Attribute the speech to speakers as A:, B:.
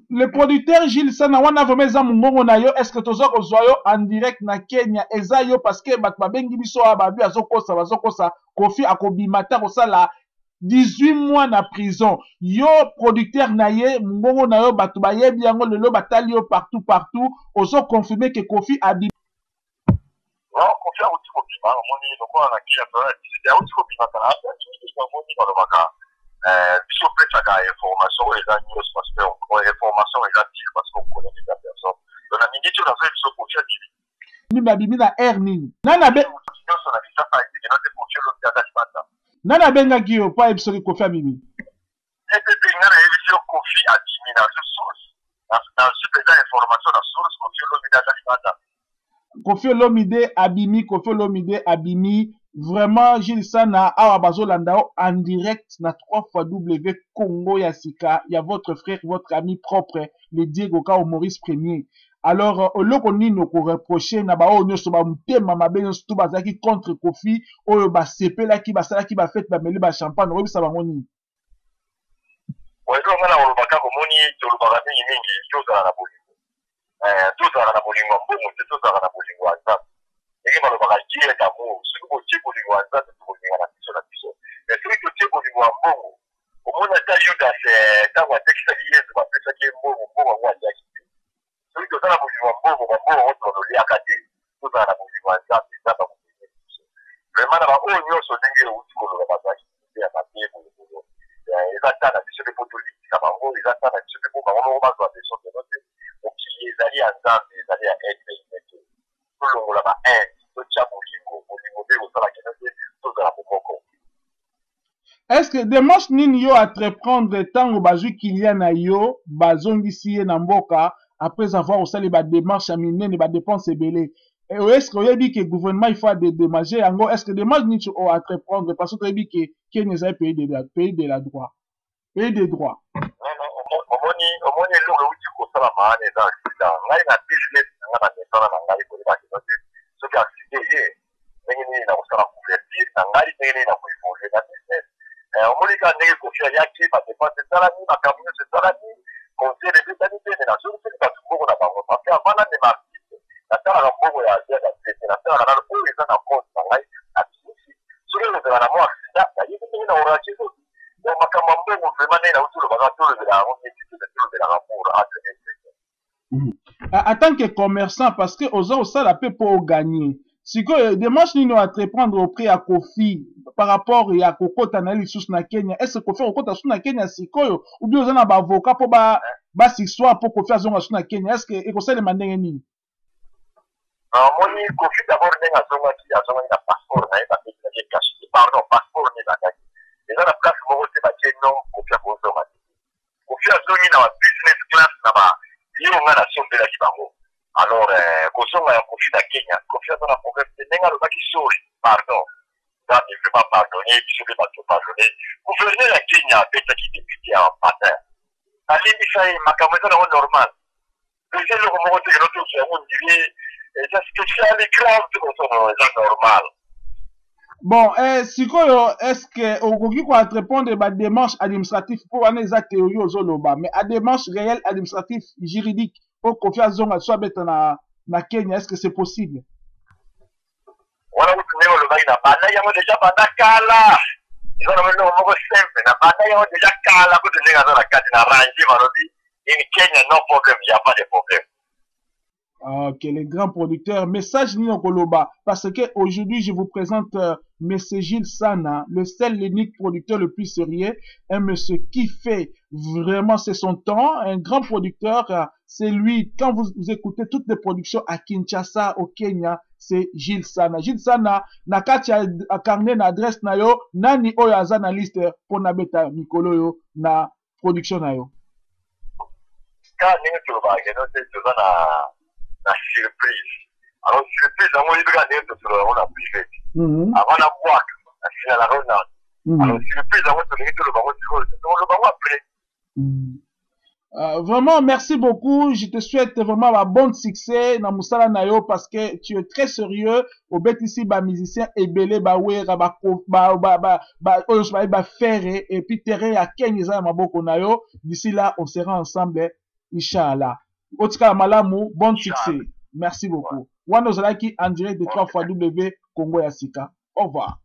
A: Le producteur Gilles Sana wana vraiment eza mungongo na yo, est-ce que toza kozwa yo en direct na Kenya eza yo parce que bato babengi biso babi bazokosa Kofi akobima ta kosala 18 mois na prison. Yo producteur na ye mungongo na yo bato bayebi yango lelo batali yo partout ozo confirmer que Kofi abi
B: non Kofi auti kobima moni lokola na kia to ya auti kobima kana ya moni kwa lobaka biso pesaka information eza news parce que information eza tire parce qu'on connaît les personnes donc na minute on a fait biso Kofi adili
A: ni babimi na air nini nana be
B: nyonso na bisa pa ide na te Kofi lo tata libanda
A: nana bengaki yo pa ebiso ki Kofi abimi
B: epepe ngana ebiso Kofi adimi na source na super information na source Kofi lo tata libanda
A: Kofi Olomide abimi Kofi Olomide abimi vraiment Gilles Sana awa bazolanda en direct na 3xW Congo ya sika ya votre frère votre ami propre le Diego Ka Maurice Premier. Alors oloko nino ko reprocher na ba o nyoso ba mutema mabe nyoso to bazaki contre Kofi oyo ba sepelaki basalaki ba fête ba meli ba champagne robisa bango nini.
B: Oyo ngana olobaka ko moni to olobaka mingi tozala na bolingo tozala na bolingo mbongo te tozala na bolingo aza eke balobaka tie d'amour soki botie bolingo aza te tokolinga na biso mais soki totie bolingo ya mbongo omona ata Judas ntango atekisaki Yesu bapesaki ye mbongo yango aliaki te soki toza na bolingo ya mbongo bambongo ngo tololiaka te tozala na bolingo ya nzambe nzambe akolinga biso vraiment na baoyo nyonso ndenge euti koloba bazalaki ya mabie bolokolo eza ta na biso mpe po tolitika bango eza ta na biso mpe po bango moko bazwa leso teno te mokili ezali ya nzambe ezali ya ete te tolongola ba totya bolingo mpe kosala keno te tozala bomoko.
A: Est-ce que démarche nini yo entreprendre ntango bazwi kilia na yo bazongisi ye na mboka après avoir osali ba démarche ya minene ba dépense ebele est-ce que oyebi ke gouvernement il faut dédommager yango est-ce que démarche nini o entreprendre parce que oyebi ke Kenya ezali pays de la droit pays de droit
B: omoni eloko euti kosala maana eza accident ngai na business nanga na misala na ngai koyeba keno te soki accident ye ndenge nini na kosala couverture na ngai ndenge nini na koevolue na business omoni kaka ndenge Kofi ayaki badepense esalami makambo nyonso esalami conseil ezetani te me nazongiseli bato mbongo na bango parce que avant nandema artiste nasalaka mbongo ya tete nasalaka nano oyo eza na compte na ngai abimisi soki ezozala na mwa accident nayebi ndenge na orage ezoki donc makambo ya mbongo vraiment ndenge nauti olobaka tolobela yango neti tolobelaka pour
A: en tant que commerçant parce que oza osala pe po ogagner sikoyo démarche nini entreprendre auprès ya Kofi par rapport ya kokota na lisusu na Kenya est-ce que Kofi kokota su na Kenya sikoyo ou bien oza na ba avocat po ba siswa po Kofi azonga su na Kenya est-ce que ekosalema ndenge nini
B: moni Kofi d'abord ndenge azongaki na passeport na ye bapesaki caché pardon passeport ne nakaki eza na place moko te batie non Kofi akozonga te Kofi azongi na ba business class na ba yo nga nasombelaki bango alors kozonga ya Kofi na Kenya Kofi aza na problème te ndenge alobaki sori pardon nzambe vraiment pardonne biso mpe bato pardonne gouverneur ya Kenya apesaki député ya matin alimbisa ye makambo eza nango normal eza eloko moko te keno toso yango ndiri eza spéciale grave te kosono eza normal.
A: Bon, sikoyo, est-ce que okoki ko entreprendre ba démarche administrative pour wana eza théorie ozoloba mais a démarche réelle administrative juridique pour Kofi azonga soit beta na Kenya est-ce que c'est possible?
B: Wana kutumia olobaki na banda yango déjà banda kala eza na melo moko simple na banda yango déjà kala ko ndenge aza na kati na range balobi in Kenya no problem il y a pas de problème.
A: Ok, les grands producteurs, message Nino Koloba, parce que aujourd'hui je vous présente Monsieur Gilles Sana, le seul, l'unique producteur le plus sérieux, un monsieur qui fait vraiment c'est son temps, un grand producteur, c'est lui, quand vous écoutez toutes les productions à Kinshasa, au Kenya, c'est Gilles Sana. Gilles Sana, nakati a carnet na adresse na yo, nani oyo aza na liste pour na beta mikolo yo na production na yo.
B: Quand Nino Koloba, na surprise. Alors surprise yango yebika ndenge tosolola yango na privé avant na bwaka na sina na ronald alors surprise yango tolingi toloba yango sikoyo toloba yango après
A: Vraiment, merci beaucoup. Je te souhaite vraiment un bon succès dans Moussala Nayo parce que tu es très sérieux. Au bet ici, bah, musicien ebele, bah, wera, bah, faire, et puis terrain à Kenyeza, Maboko Nayo. D'ici là, on sera ensemble, Inch'Allah. Otika Malamu, bon succès. Merci beaucoup. Wano Zalaki en direct de 3 fois W, Congo Yassika. Au revoir.